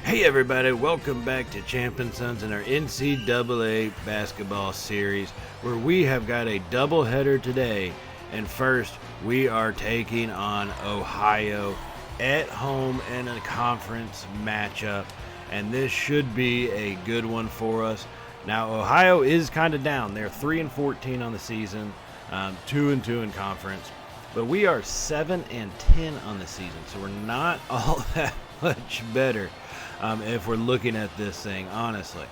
Hey everybody, welcome back to Champion Sons in our NCAA Basketball series, where we have got a doubleheader today. And first, we are taking on Ohio at home in a conference matchup, and this should be a good one for us. Now, Ohio is kind of down. They're 3-14 on the season, 2-2 in conference, but we are 7-10 on the season, so we're not all that much better. If we're looking at this thing honestly.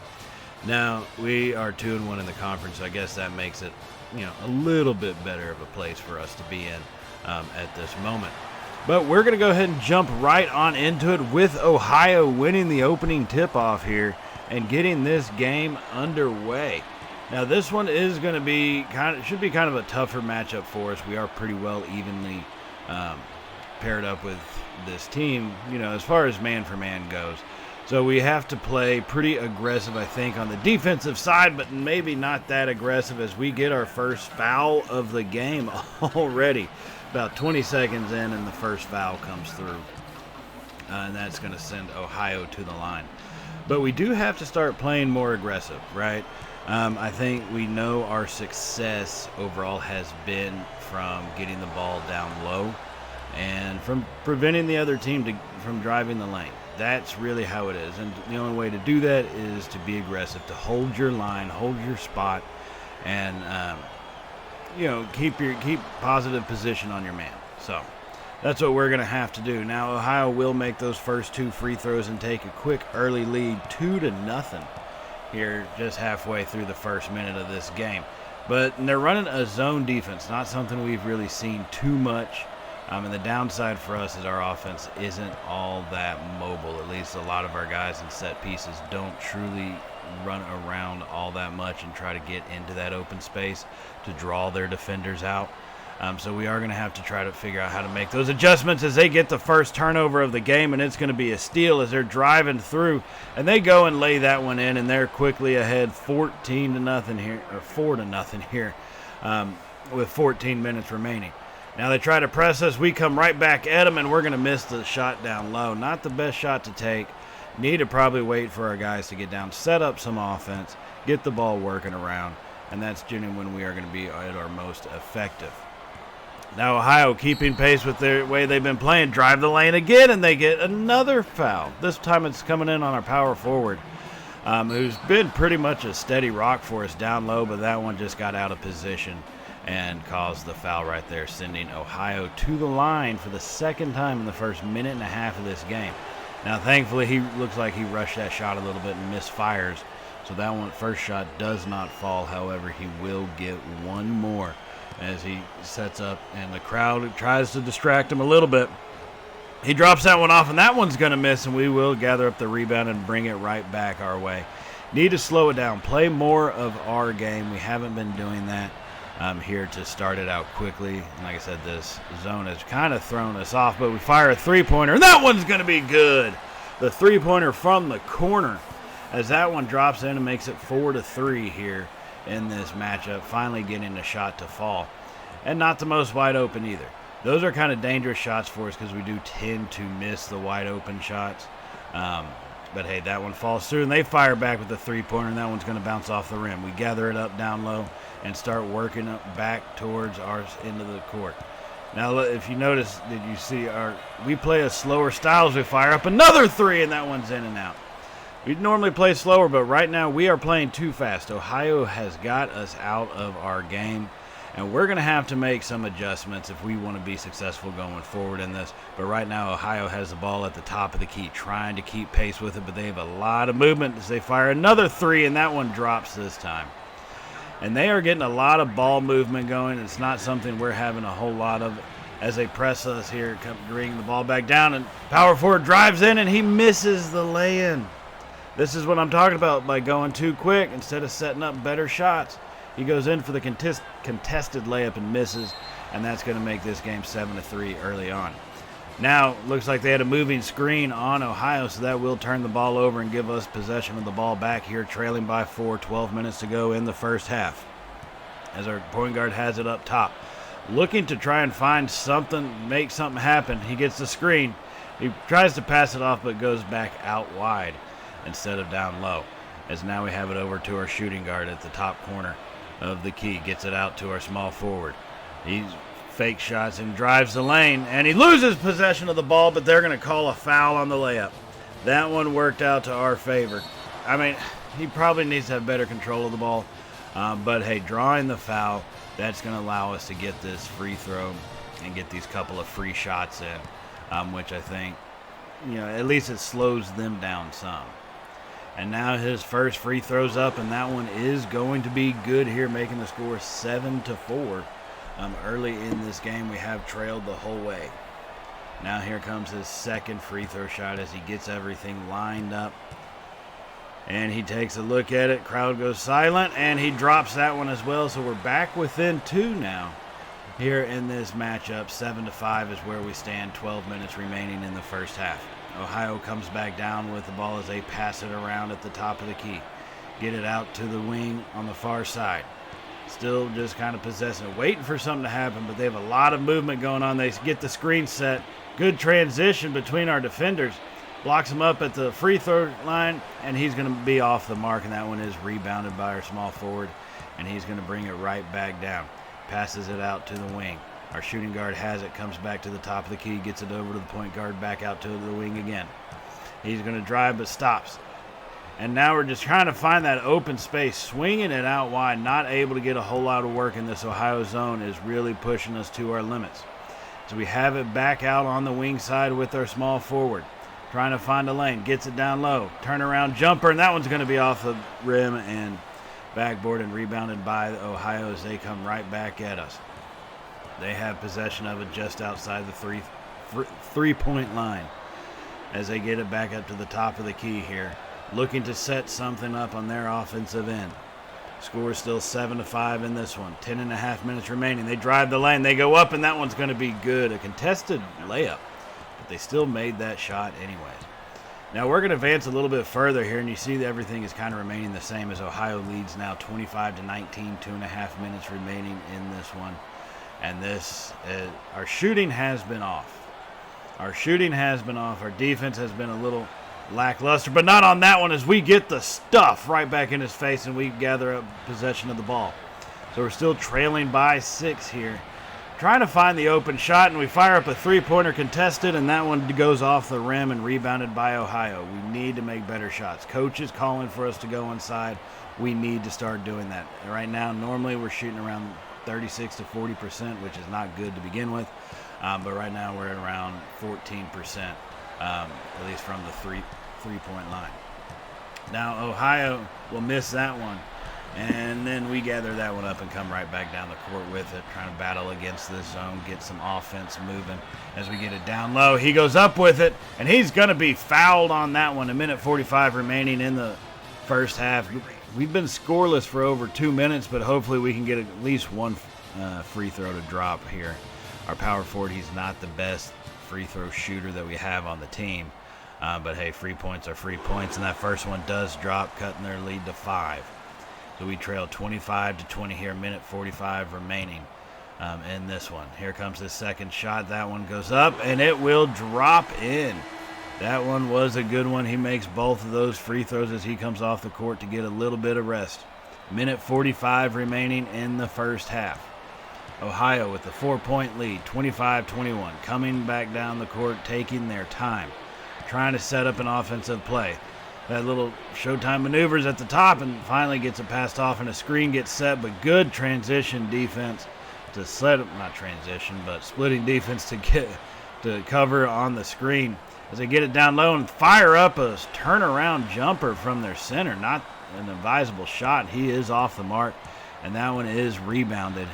Now, we are 2-1 in the conference, so I guess that makes it, a little bit better of a place for us to be in at this moment. But we're going to go ahead and jump right on into it with Ohio winning the opening tip-off here and getting this game underway. Now, this one is going to be should be kind of a tougher matchup for us. We are pretty well evenly paired up with this team, as far as man-for-man goes. So we have to play pretty aggressive, I think, on the defensive side, but maybe not that aggressive as we get our first foul of the game already. About 20 seconds in, and the first foul comes through. And that's going to send Ohio to the line. But we do have to start playing more aggressive, right? I think we know our success overall has been from getting the ball down low and from preventing the other team from driving the lane. That's really how it is. And the only way to do that is to be aggressive, to hold your line, hold your spot, and, keep positive position on your man. So that's what we're going to have to do. Now, Ohio will make those first two free throws and take a quick early lead, 2-0 here just halfway through the first minute of this game. But they're running a zone defense, not something we've really seen too much. And the downside for us is our offense isn't all that mobile. At least a lot of our guys in set pieces don't truly run around all that much and try to get into that open space to draw their defenders out. So we are going to have to try to figure out how to make those adjustments as they get the first turnover of the game, and it's going to be a steal as they're driving through, and they go and lay that one in, and they're quickly ahead 4-0 here, with 14 minutes remaining. Now they try to press us. We come right back at them, and we're going to miss the shot down low. Not the best shot to take. Need to probably wait for our guys to get down, set up some offense, get the ball working around, and that's generally when we are going to be at our most effective. Now Ohio keeping pace with their way they've been playing. Drive the lane again, and they get another foul. This time it's coming in on our power forward, who's been pretty much a steady rock for us down low, but that one just got out of position and caused the foul right there, sending Ohio to the line for the second time in the first minute and a half of this game. Now, thankfully, he looks like he rushed that shot a little bit and misfires, so that one first shot does not fall. However, he will get one more as he sets up, and the crowd tries to distract him a little bit. He drops that one off, and that one's going to miss, and we will gather up the rebound and bring it right back our way. Need to slow it down, play more of our game. We haven't been doing that. Here to start it out quickly. And like I said, this zone has kind of thrown us off, but we fire a three-pointer, and that one's going to be good. The three-pointer from the corner as that one drops in and makes it 4-3 here in this matchup, finally getting a shot to fall. And not the most wide open either. Those are kind of dangerous shots for us because we do tend to miss the wide open shots. But hey, that one falls through, and they fire back with the three-pointer, and that one's going to bounce off the rim. We gather it up down low and start working up back towards our end of the court. Now, if you notice, did you see we play a slower style as we fire up another three, and that one's in and out. We normally play slower, but right now we are playing too fast. Ohio has got us out of our game, and we're going to have to make some adjustments if we want to be successful going forward in this. But right now, Ohio has the ball at the top of the key, trying to keep pace with it, but they have a lot of movement as they fire another three, and that one drops this time. And they are getting a lot of ball movement going. It's not something we're having a whole lot of as they press us here, bring the ball back down, and power forward drives in, and he misses the lay-in. This is what I'm talking about by going too quick instead of setting up better shots. He goes in for the contested layup and misses, and that's going to make this game 7-3 early on. Now, looks like they had a moving screen on Ohio, so that will turn the ball over and give us possession of the ball back here, trailing by 4, 12 minutes to go in the first half. As our point guard has it up top. Looking to try and find something, make something happen. He gets the screen, He tries to pass it off, but goes back out wide instead of down low. As now we have it over to our shooting guard at the top corner of the key. Gets it out to our small forward. He fake shots and drives the lane, and he loses possession of the ball, but they're going to call a foul on the layup. That one worked out to our favor. I mean, he probably needs to have better control of the ball, but hey, drawing the foul, that's going to allow us to get this free throw and get these couple of free shots in, which I think, at least it slows them down some. And now his first free throw's up, and that one is going to be good here, making the score 7-4. Early in this game, we have trailed the whole way. Now here comes his second free throw shot as he gets everything lined up. And he takes a look at it. Crowd goes silent, and he drops that one as well. So we're back within 2 now here in this matchup. 7-5 is where we stand. 12 minutes remaining in the first half. Ohio comes back down with the ball as they pass it around at the top of the key. Get it out to the wing on the far side. Still just kind of possessing it, waiting for something to happen, but they have a lot of movement going on. They get the screen set. Good transition between our defenders. Blocks him up at the free throw line, and he's going to be off the mark, and that one is rebounded by our small forward, and he's going to bring it right back down. Passes it out to the wing. Our shooting guard has it, comes back to the top of the key, gets it over to the point guard, back out to the wing again. He's going to drive, but stops. And now we're just trying to find that open space, swinging it out wide, not able to get a whole lot of work in this Ohio zone is really pushing us to our limits. So we have it back out on the wing side with our small forward. Trying to find a lane, gets it down low, turnaround jumper, and that one's going to be off the rim and backboard and rebounded by Ohio as they come right back at us. They have possession of it just outside the three-point line as they get it back up to the top of the key here, looking to set something up on their offensive end. Score is still 7-5 in this one. 10.5 minutes remaining. They drive the lane. They go up, and that one's going to be good. A contested layup, but they still made that shot anyways. Now we're going to advance a little bit further here, and you see that everything is kind of remaining the same as Ohio leads now 25-19, 2.5 minutes remaining in this one. And our shooting has been off. Our defense has been a little lackluster, but not on that one as we get the stuff right back in his face and we gather up possession of the ball. So we're still trailing by 6 here. Trying to find the open shot, and we fire up a three-pointer contested, and that one goes off the rim and rebounded by Ohio. We need to make better shots. Coach is calling for us to go inside. We need to start doing that. Right now, normally we're shooting around 36 to 40%, which is not good to begin with. But right now we're at around 14%, at least from the three-point line. Now Ohio will miss that one, and then we gather that one up and come right back down the court with it, trying to battle against this zone, get some offense moving. As we get it down low, he goes up with it, and he's going to be fouled on that one. 1:45 remaining in the first half. We've been scoreless for over 2 minutes, but hopefully we can get at least one free throw to drop here. Our power forward, he's not the best free throw shooter that we have on the team. But hey, free points are free points, and that first one does drop, cutting their lead to 5. So we trail 25-20 here, 1:45 remaining in this one. Here comes the second shot. That one goes up, and it will drop in. That one was a good one. He makes both of those free throws as he comes off the court to get a little bit of rest. 1:45 remaining in the first half. Ohio with the 4-point lead, 25-21, coming back down the court, taking their time, trying to set up an offensive play. That little showtime maneuvers at the top and finally gets it passed off, and a screen gets set, but good transition defense to set up, not transition, but splitting defense to get to cover on the screen as they get it down low and fire up a turnaround jumper from their center. Not an advisable shot. He is off the mark, and that one is rebounded.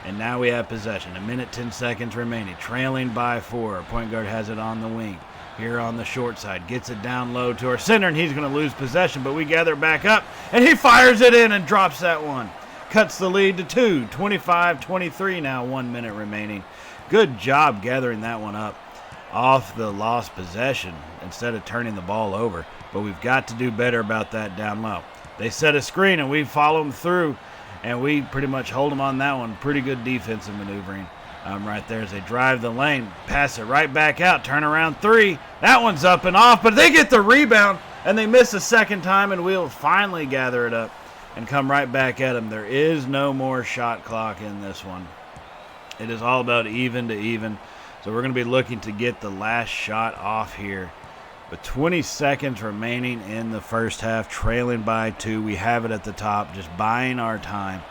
And now we have possession. 1:10 remaining, trailing by 4. Our point guard has it on the wing. Here on the short side, gets it down low to our center, and he's going to lose possession, but we gather back up, and he fires it in and drops that one. Cuts the lead to 2, 25-23 now, 1 minute remaining. Good job gathering that one up off the lost possession instead of turning the ball over, but we've got to do better about that down low. They set a screen, and we follow them through, and we pretty much hold them on that one. Pretty good defensive maneuvering right there as they drive the lane, pass it right back out, turn around three. That one's up and off, but they get the rebound, and they miss a second time, and we'll finally gather it up and come right back at them. There is no more shot clock in this one. It is all about even to even. So we're going to be looking to get the last shot off here. With 20 seconds remaining in the first half, trailing by 2. We have it at the top, just buying our time,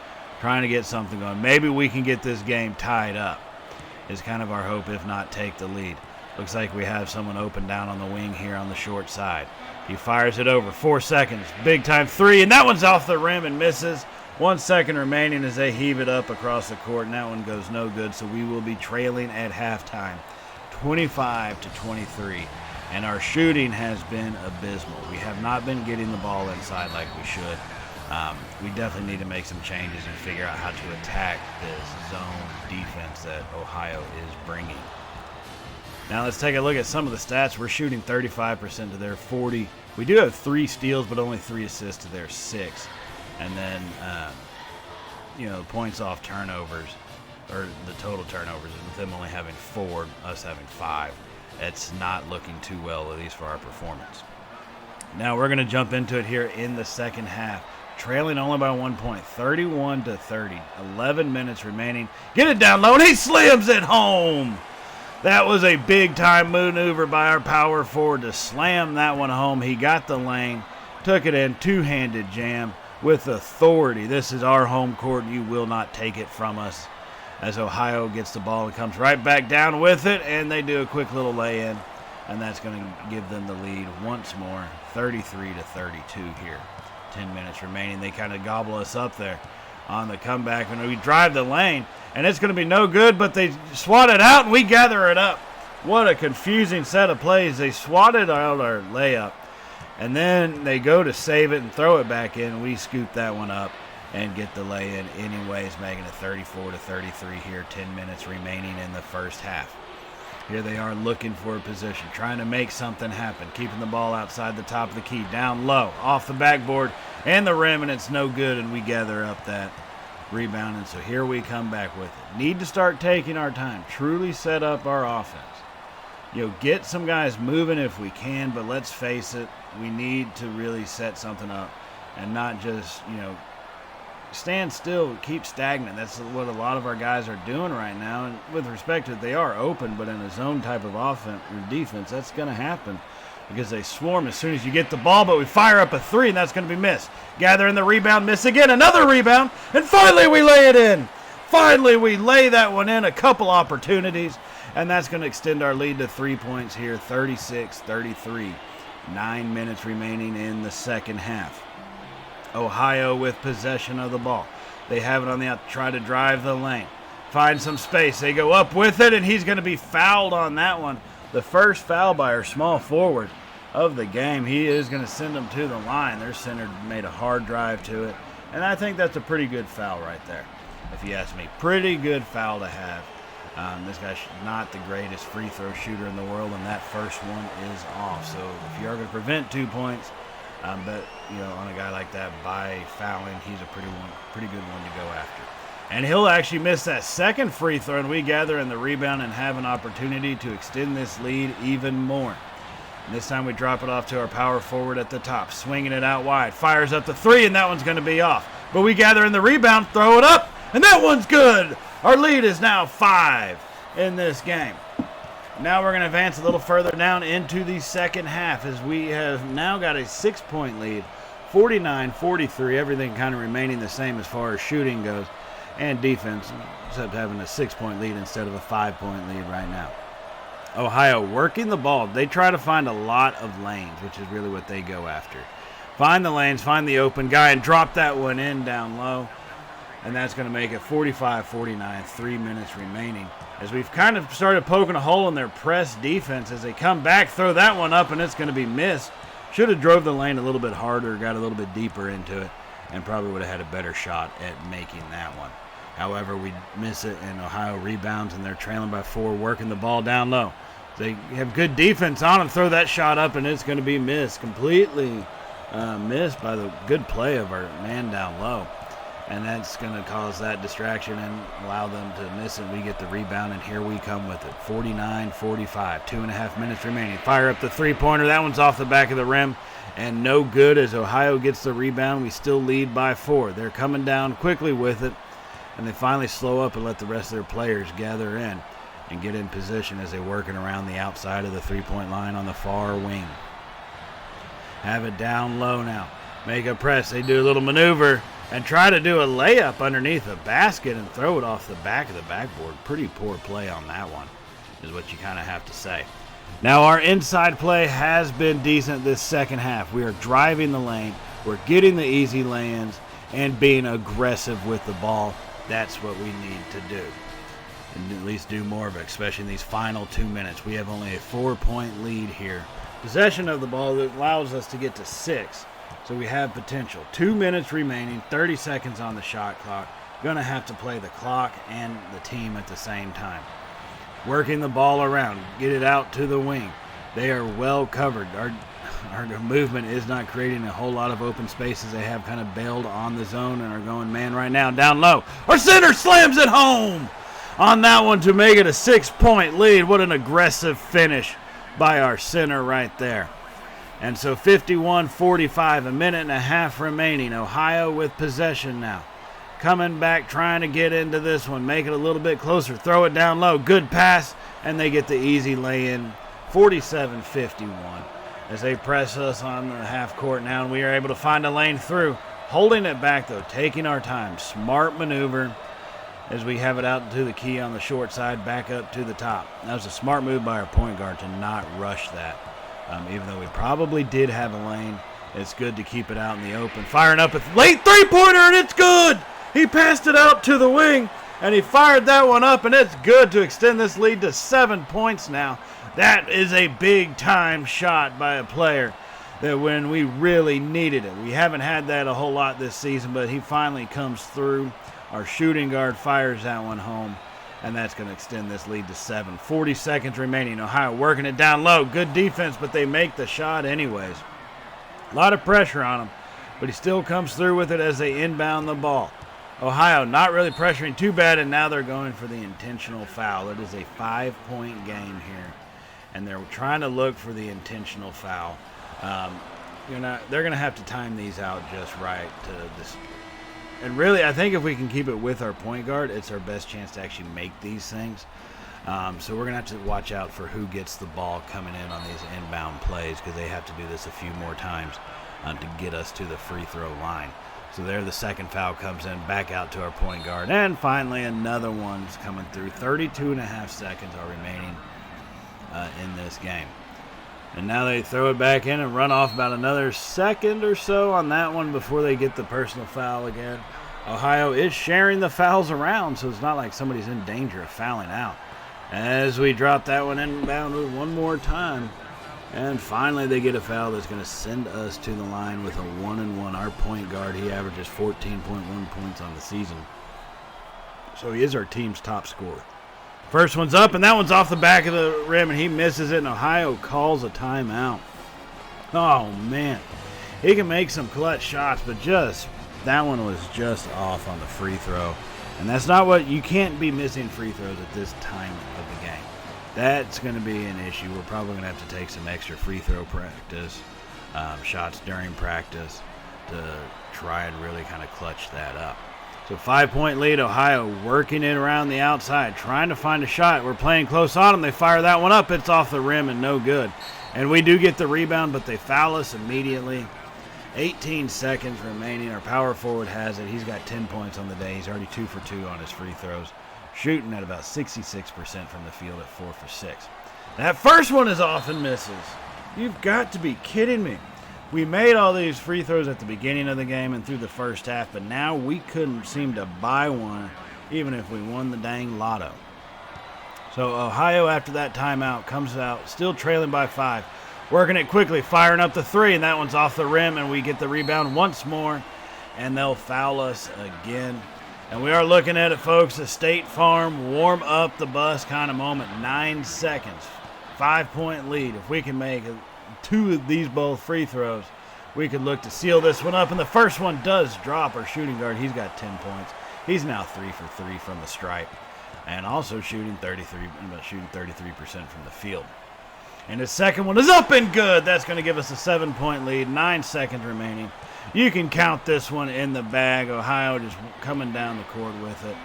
trying to get something going. Maybe we can get this game tied up is kind of our hope, if not take the lead. Looks like we have someone open down on the wing here on the short side. He fires it over. 4 seconds. Big time three, and that one's off the rim and misses. 1 second remaining as they heave it up across the court, and that one goes no good. So we will be trailing at halftime, 25-23. And our shooting has been abysmal. We have not been getting the ball inside like we should. We definitely need to make some changes and figure out how to attack this zone defense that Ohio is bringing. Now let's take a look at some of the stats. We're shooting 35% to their 40. We do have 3 steals, but only 3 assists to their 6. And then, points off turnovers, or the total turnovers, with them only having 4, us having 5. It's not looking too well, at least for our performance. Now we're going to jump into it here in the second half. Trailing only by 1 point, 31-30. 11 minutes remaining. Get it down low, and he slams it home. That was a big-time maneuver by our power forward to slam that one home. He got the lane, took it in, two-handed jam with authority. This is our home court. You will not take it from us. As Ohio gets the ball and comes right back down with it, and they do a quick little lay-in, and that's going to give them the lead once more, 33-32 here. 10 minutes remaining. They kind of gobble us up there on the comeback, and we drive the lane, and it's going to be no good, but they swat it out, and we gather it up. What a confusing set of plays. They swatted out our layup, and then they go to save it and throw it back in. We scoop that one up and get the lay-in anyways, making it 34-33 here, 10 minutes remaining in the first half. Here they are looking for a position, trying to make something happen, keeping the ball outside the top of the key, down low, off the backboard and the rim, and it's no good, and we gather up that rebound, and so here we come back with it. Need to start taking our time, truly set up our offense. Get some guys moving if we can, but let's face it, we need to really set something up and not just, stand still, keep stagnant. That's what a lot of our guys are doing right now. And with respect to it, they are open, but in a zone type of offense or defense, that's going to happen because they swarm as soon as you get the ball. But we fire up a 3, and that's going to be missed. Gather in the rebound, miss again, another rebound, and finally we lay it in. Finally, we lay that one in, a couple opportunities, and that's going to extend our lead to 3 points here, 36-33. 9 minutes remaining in the second half. Ohio with possession of the ball. They have it on the out, try to drive the lane. Find some space. They go up with it, and he's going to be fouled on that one. The first foul by our small forward of the game. He is going to send them to the line. Their center made a hard drive to it, and I think that's a pretty good foul right there, if you ask me. Pretty good foul to have. This guy's not the greatest free throw shooter in the world, and that first one is off. So if you are going to prevent 2 points, but on a guy like that by fouling, he's a pretty good one to go after. And he'll actually miss that second free throw, and we gather in the rebound and have an opportunity to extend this lead even more. And this time we drop it off to our power forward at the top, swinging it out wide, fires up the 3, and that one's going to be off. But we gather in the rebound, throw it up, and that one's good. Our lead is now 5 in this game. Now we're going to advance a little further down into the second half as we have now got a 6-point lead, 49-43, everything kind of remaining the same as far as shooting goes and defense, except having a 6-point lead instead of a 5-point lead right now. Ohio working the ball. They try to find a lot of lanes, which is really what they go after. Find the lanes, find the open guy, and drop that one in down low. And that's going to make it 45-49, 3 minutes remaining. As we've kind of started poking a hole in their press defense as they come back, throw that one up, and it's going to be missed. Should have drove the lane a little bit harder, got a little bit deeper into it, and probably would have had a better shot at making that one. However, we miss it, and Ohio rebounds, and they're trailing by 4, working the ball down low. They have good defense on them, throw that shot up, and it's going to be missed. Completely missed by the good play of our man down low. and that's going to cause that distraction and allow them to miss it. We get the rebound, and here we come with it. 49-45, 2.5 minutes remaining. Fire up the three-pointer. That one's off the back of the rim, and no good as Ohio gets the rebound. We still lead by 4. They're coming down quickly with it, and they finally slow up and let the rest of their players gather in and get in position as they're working around the outside of the three-point line on the far wing. Have it down low now. Make a press. They do a little maneuver and try to do a layup underneath a basket and throw it off the back of the backboard. Pretty poor play on that one is what you kind of have to say. Now our inside play has been decent this second half. We are driving the lane. We're getting the easy lay-ins and being aggressive with the ball. That's what we need to do. And at least do more of it, especially in these final 2 minutes. We have only a 4-point lead here. Possession of the ball that allows us to get to 6. So we have potential. 2 minutes remaining, 30 seconds on the shot clock. Going to have to play the clock and the team at the same time. Working the ball around, get it out to the wing. They are well covered. Our movement is not creating a whole lot of open spaces. They have kind of bailed on the zone and are going man right now. Down low. Our center slams it home on that one to make it a 6-point lead. What an aggressive finish by our center right there. And so 51-45, a minute and a half remaining. Ohio with possession now. Coming back, trying to get into this one. Make it a little bit closer. Throw it down low. Good pass, and they get the easy lay-in. 47-51 as they press us on the half court now, and we are able to find a lane through. Holding it back, though, taking our time. Smart maneuver as we have it out to the key on the short side, back up to the top. That was a smart move by our point guard to not rush that. Even though we probably did have a lane, it's good to keep it out in the open. Firing up a late three-pointer, and it's good! He passed it out to the wing, and he fired that one up, and it's good to extend this lead to 7 points now. That is a big-time shot by a player that when we really needed it. We haven't had that a whole lot this season, but he finally comes through. Our shooting guard fires that one home, and that's going to extend this lead to 7. 40 seconds remaining. Ohio working it down low. Good defense, but they make the shot anyways. A lot of pressure on him, but he still comes through with it as they inbound the ball. Ohio not really pressuring too bad, and now they're going for the intentional foul. It is a 5-point game here, and they're trying to look for the intentional foul. They're going to have to time these out just right to this. And really, I think if we can keep it with our point guard, it's our best chance to actually make these things. So we're going to have to watch out for who gets the ball coming in on these inbound plays, because they have to do this a few more times to get us to the free throw line. So there the second foul comes in, back out to our point guard. And finally another one's coming through. 32.5 seconds are remaining in this game. And now they throw it back in and run off about another second or so on that one before they get the personal foul again. Ohio is sharing the fouls around, so it's not like somebody's in danger of fouling out. As we drop that one inbound one more time. And finally they get a foul that's going to send us to the line with a 1-and-1. Our point guard, he averages 14.1 points on the season. So he is our team's top scorer. First one's up, and that one's off the back of the rim, and he misses it, and Ohio calls a timeout. Oh, man. He can make some clutch shots, but that one was just off on the free throw. And that's not what – you can't be missing free throws at this time of the game. That's going to be an issue. We're probably going to have to take some extra free throw practice, shots during practice to try and really kind of clutch that up. So 5-point lead, Ohio working it around the outside, trying to find a shot. We're playing close on them. They fire that one up. It's off the rim and no good. And we do get the rebound, but they foul us immediately. 18 seconds remaining. Our power forward has it. He's got 10 points on the day. He's already 2 for 2 on his free throws. Shooting at about 66% from the field at 4 for 6. That first one is off and misses. You've got to be kidding me. We made all these free throws at the beginning of the game and through the first half, but now we couldn't seem to buy one even if we won the dang lotto. So Ohio, after that timeout, comes out still trailing by 5. Working it quickly, firing up the 3, and that one's off the rim, and we get the rebound once more, and they'll foul us again. And we are looking at it, folks, a State Farm warm up the bus kind of moment. 9 seconds, 5-point lead. If we can make 2 of these both free throws, we could look to seal this one up. And the first one does drop. Our shooting guard, he's got 10 points. He's now 3 for 3 from the stripe, and also shooting 33% from the field. And his second one is up and good. That's going to give us a 7-point lead. 9 seconds remaining. You can count this one in the bag. Ohio just coming down the court with it,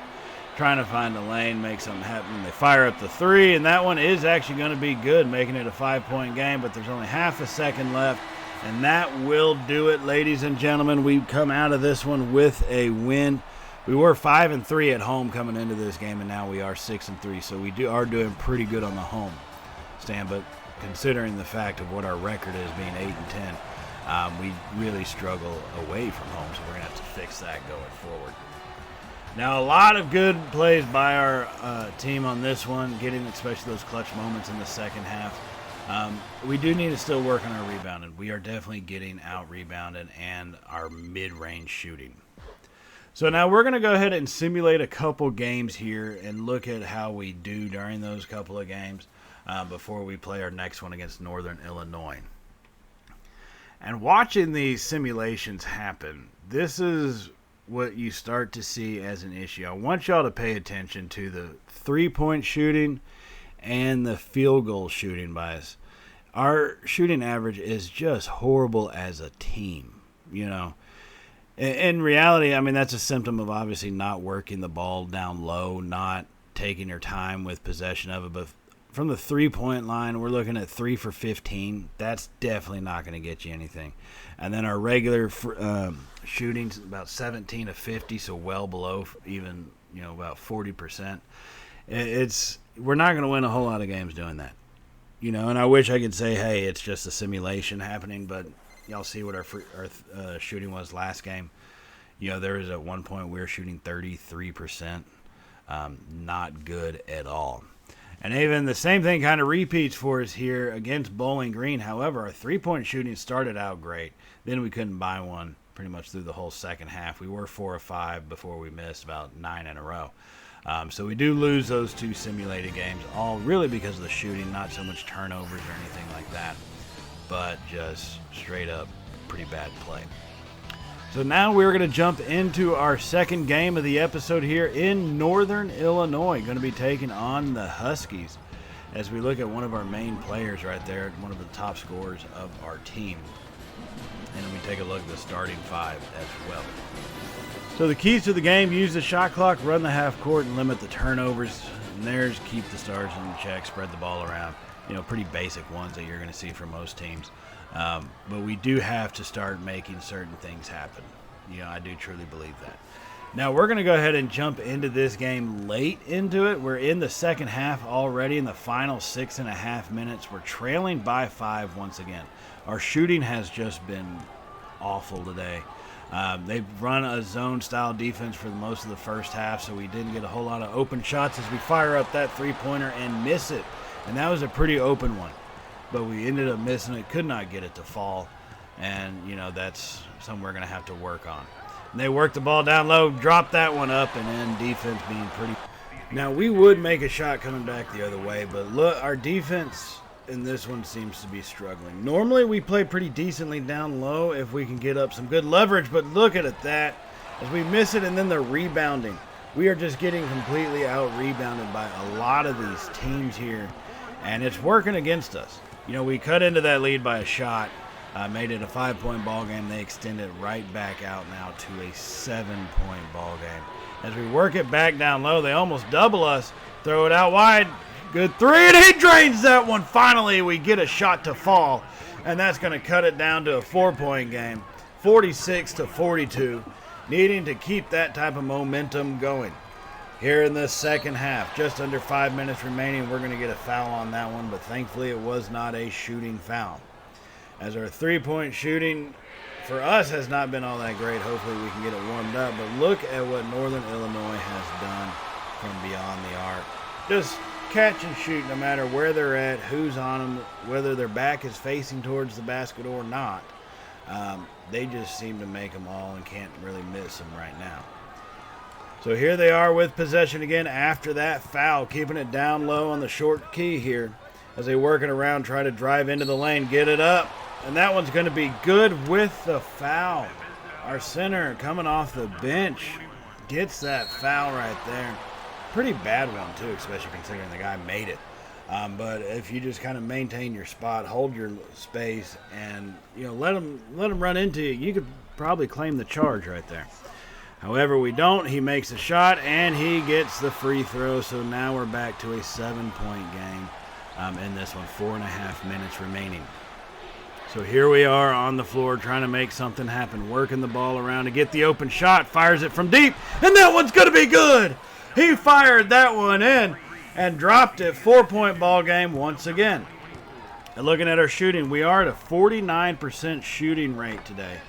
trying to find a lane, make something happen. They fire up the three, and that one is actually going to be good, making it a 5-point game, but there's only half a second left, and that will do it, ladies and gentlemen. We come out of this one with a win. We were 5-3 at home coming into this game, and now we are 6-3, so we are doing pretty good on the home stand, but considering the fact of what our record is, being 8-10, we really struggle away from home, so we're going to have to fix that going forward. Now, a lot of good plays by our team on this one, getting especially those clutch moments in the second half. We do need to still work on our rebounding. We are definitely getting out-rebounded and our mid-range shooting. So now we're going to go ahead and simulate a couple games here and look at how we do during those couple of games before we play our next one against Northern Illinois. And watching these simulations happen, this is what you start to see as an issue. I want y'all to pay attention to the three-point shooting and the field goal shooting by us. Our shooting average is just horrible as a team, you know. In reality, I mean, that's a symptom of obviously not working the ball down low, not taking your time with possession of it. But from the three-point line, we're looking at 3 for 15. That's definitely not going to get you anything. And then our regular shooting's about 17 of 50, so well below even, you know, about 40%. We're not going to win a whole lot of games doing that, you know. And I wish I could say, hey, it's just a simulation happening, but y'all see what our shooting was last game. You know, there was at one point we were shooting 33%. Not good at all. And even the same thing kind of repeats for us here against Bowling Green. However, our three-point shooting started out great. Then we couldn't buy one pretty much through the whole second half. We were 4 of 5 before we missed about 9 in a row. So we do lose those two simulated games, all really because of the shooting, not so much turnovers or anything like that, but just straight up pretty bad play. So now we're going to jump into our second game of the episode here in Northern Illinois. Going to be taking on the Huskies as we look at one of our main players right there, one of the top scorers of our team. And we take a look at the starting five as well. So the keys to the game: use the shot clock, run the half court, and limit the turnovers. And there's keep the stars in check, spread the ball around. You know, pretty basic ones that you're going to see from most teams. But we do have to start making certain things happen. You know, I do truly believe that. Now we're going to go ahead and jump into this game late into it. We're in the second half already, in the final 6.5 minutes. We're trailing by 5 once again. Our shooting has just been awful today. They've run a zone-style defense for most of the first half, so we didn't get a whole lot of open shots as we fire up that three-pointer and miss it. And that was a pretty open one. But we ended up missing it, could not get it to fall. And, you know, that's something we're going to have to work on. And they worked the ball down low, dropped that one up, and then defense being pretty. Now, we would make a shot coming back the other way, but look, our defense in this one seems to be struggling. Normally, we play pretty decently down low if we can get up some good leverage, but look at it, that. As we miss it, and then they're rebounding. We are just getting completely out-rebounded by a lot of these teams here, and it's working against us. You know, we cut into that lead by a shot, made it a 5-point ball game. They extend it right back out now to a 7-point ball game. As we work it back down low, they almost double us, throw it out wide. Good three, and he drains that one. Finally, we get a shot to fall, and that's going to cut it down to a 4-point game, 46-42, needing to keep that type of momentum going. Here in the second half, just under 5 minutes remaining, we're going to get a foul on that one, but thankfully it was not a shooting foul. As our three-point shooting for us has not been all that great. Hopefully we can get it warmed up, but look at what Northern Illinois has done from beyond the arc. Just catch and shoot no matter where they're at, who's on them, whether their back is facing towards the basket or not. They just seem to make them all and can't really miss them right now. So here they are with possession again after that foul, keeping it down low on the short key here as they work it around, try to drive into the lane, get it up, and that one's going to be good with the foul. Our center coming off the bench gets that foul right there. Pretty bad one too, especially considering the guy made it. But if you just kind of maintain your spot, hold your space, and let them run into you, you could probably claim the charge right there. However, we don't. He makes a shot, and he gets the free throw. So now we're back to a 7-point game in this one. 4.5 minutes remaining. So here we are on the floor trying to make something happen, working the ball around to get the open shot, fires it from deep, and that one's going to be good. He fired that one in and dropped it. 4-point ball game once again. And looking at our shooting, we are at a 49% shooting rate today.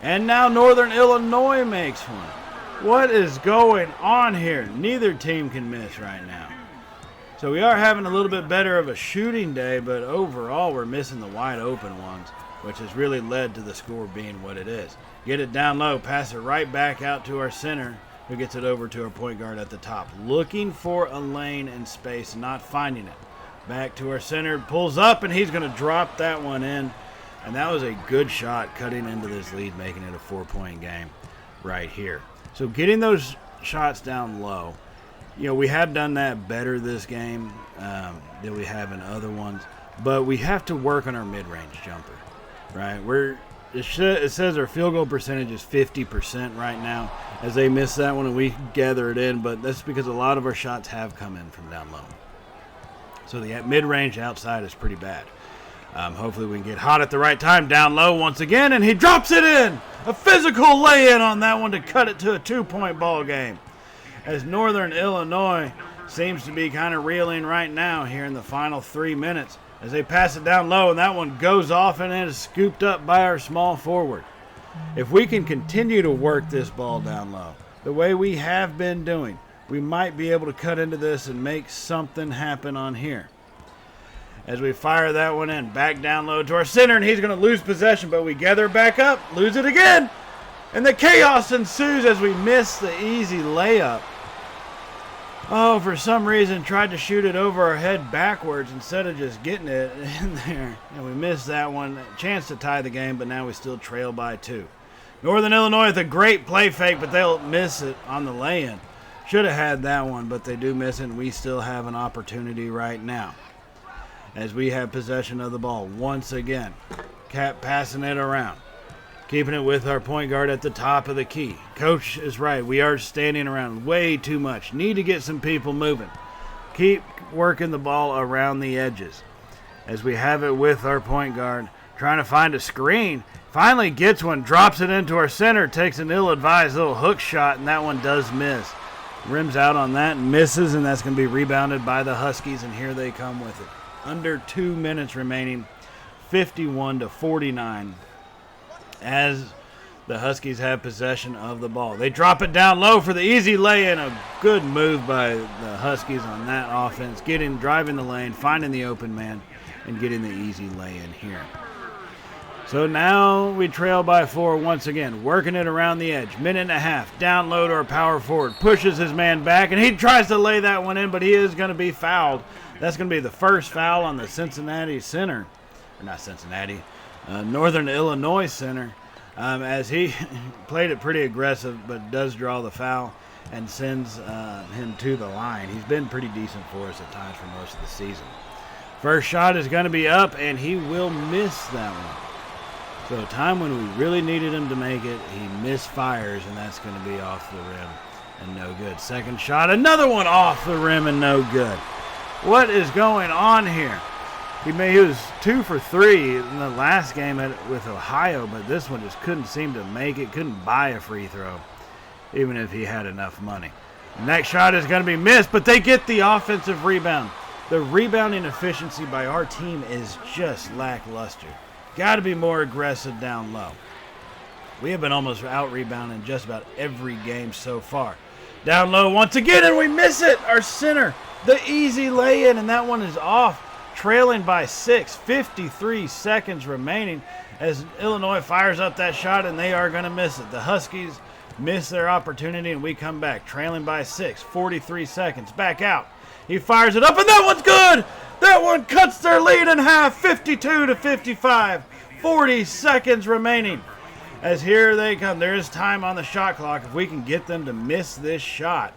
And now Northern Illinois makes one. What is going on here? Neither team can miss right now. So we are having a little bit better of a shooting day, but overall we're missing the wide open ones, which has really led to the score being what it is. Get it down low, pass it right back out to our center, who gets it over to our point guard at the top. Looking for a lane and space, not finding it. Back to our center, pulls up, and he's going to drop that one in. And that was a good shot cutting into this lead, making it a 4-point game right here. So getting those shots down low, we have done that better this game than we have in other ones. But we have to work on our mid-range jumper, right? It says our field goal percentage is 50% right now, as they miss that one and we gather it in. But that's because a lot of our shots have come in from down low. So the mid-range outside is pretty bad. Hopefully we can get hot at the right time. Down low once again, and he drops it in. A physical lay-in on that one to cut it to a 2-point ball game. As Northern Illinois seems to be kind of reeling right now here in the final 3 minutes as they pass it down low, and that one goes off and it is scooped up by our small forward. If we can continue to work this ball down low the way we have been doing, we might be able to cut into this and make something happen on here. As we fire that one in, back down low to our center, and he's going to lose possession, but we gather back up, lose it again, and the chaos ensues as we miss the easy layup. Oh, for some reason, tried to shoot it over our head backwards instead of just getting it in there. And we missed that one. Chance to tie the game, but now we still trail by 2. Northern Illinois with a great play fake, but they'll miss it on the lay-in. Should have had that one, but they do miss it, and we still have an opportunity right now. As we have possession of the ball once again. Cap passing it around. Keeping it with our point guard at the top of the key. Coach is right. We are standing around way too much. Need to get some people moving. Keep working the ball around the edges. As we have it with our point guard, trying to find a screen. Finally gets one, drops it into our center, takes an ill-advised little hook shot, and that one does miss. Rims out on that and misses, and that's going to be rebounded by the Huskies, and here they come with it. Under 2 minutes remaining, 51-49. As the Huskies have possession of the ball. They drop it down low for the easy lay-in. A good move by the Huskies on that offense. Driving the lane, finding the open man, and getting the easy lay-in here. So now we trail by 4 once again, working it around the edge. Minute and a half, down low to our power forward. Pushes his man back, and he tries to lay that one in, but he is going to be fouled. That's going to be the first foul on the Cincinnati center. Or not Cincinnati. Northern Illinois center, as he played it pretty aggressive, but does draw the foul and sends him to the line. He's been pretty decent for us at times for most of the season. First shot is going to be up, and he will miss that one. So a time when we really needed him to make it, he misfires, and that's going to be off the rim and no good. Second shot, another one off the rim and no good. What is going on here? He was 2 for 3 in the last game with Ohio, but this one just couldn't seem to make it, couldn't buy a free throw, even if he had enough money. Next shot is going to be missed, but they get the offensive rebound. The rebounding efficiency by our team is just lackluster. Got to be more aggressive down low. We have been almost out-rebounding just about every game so far. Down low once again, and we miss it. Our center, the easy lay-in, and that one is off. Trailing by 6, 53 seconds remaining as Illinois fires up that shot, and they are going to miss it. The Huskies miss their opportunity, and we come back trailing by 6, 43 seconds. Back out. He fires it up, and that one's good. That one cuts their lead in half, 52-55. 40 seconds remaining. As here they come. There is time on the shot clock. If we can get them to miss this shot,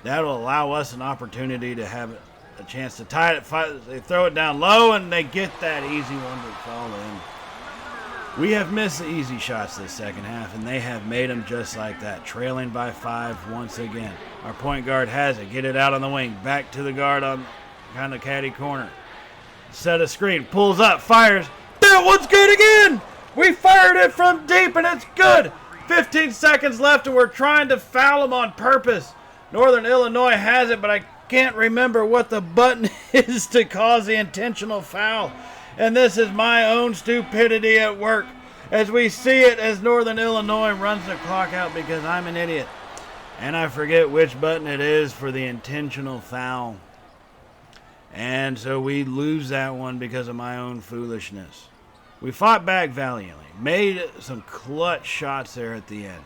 that'll allow us an opportunity to have a chance to tie it. They throw it down low, and they get that easy one to fall in. We have missed the easy shots this second half, and they have made them just like that, trailing by 5 once again. Our point guard has it. Get it out on the wing. Back to the guard on kind of caddy corner. Set a screen. Pulls up. Fires. That one's good again. We fired it from deep, and it's good. 15 seconds left, and we're trying to foul them on purpose. Northern Illinois has it, but I can't remember what the button is to cause the intentional foul. And this is my own stupidity at work as we see it as Northern Illinois runs the clock out because I'm an idiot. And I forget which button it is for the intentional foul. And so we lose that one because of my own foolishness. We fought back valiantly, made some clutch shots there at the end.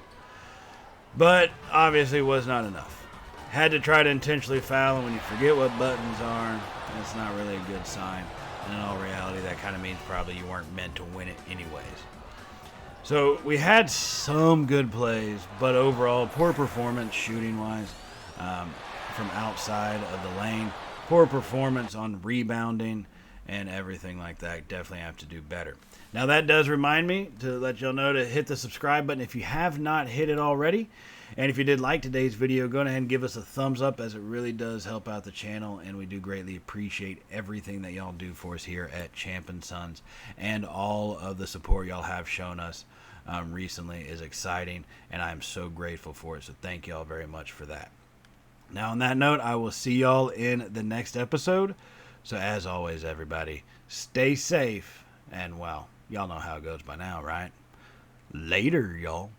But obviously was not enough. Had to try to intentionally foul, and when you forget what buttons are, that's not really a good sign. And in all reality, that kind of means probably you weren't meant to win it anyways. So we had some good plays, but overall, poor performance shooting-wise from outside of the lane. Poor performance on rebounding and everything like that. Definitely have to do better. Now, that does remind me to let y'all know to hit the subscribe button if you have not hit it already. And if you did like today's video, go ahead and give us a thumbs up, as it really does help out the channel, and we do greatly appreciate everything that y'all do for us here at Champion Sons, and all of the support y'all have shown us recently is exciting, and I am so grateful for it. So thank y'all very much for that. Now, on that note, I will see y'all in the next episode. So as always, everybody, stay safe, and well, y'all know how it goes by now, right? Later, y'all.